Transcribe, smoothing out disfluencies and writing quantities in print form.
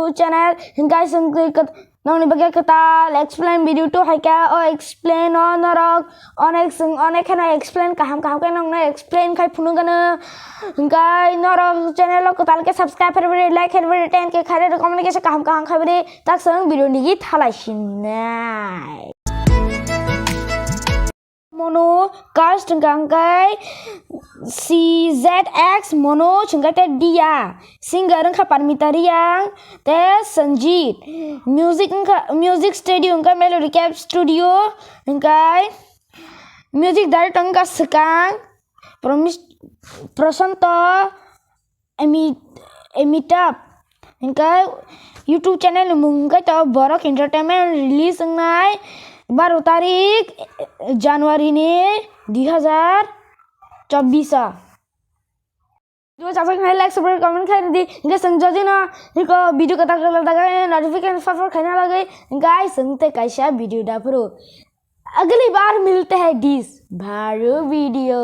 YouTube channel hingga nong bagai kata explain video tu hai ka o explain on norok onek kana explain kaham ka nong na explain kai phunu kana hingga norok channel lo kata ke subscribe faire like faire ten ke khare communication kaham khai tak sang video ni thalai sinai Munu cast gangkai CZX Manoj hingga te Diya singer engka Permita riang te Sanjit music studio engka melody cap studio engka music director engka Sekang Prasanto Amitabh engka YouTube channel mungkai te Borok entertainment release ngai 12 तारीख जनवरी ने 2024 जो चाचा खाने like subscribe comment खाने दी इनके संजोजी ना इनको video कता कर लगा है नोटिफिकेशन फॉर खाने लगे गाइस संगते कैसा वीडियो डालो अगली बार मिलते हैं डिस भारो वीडियो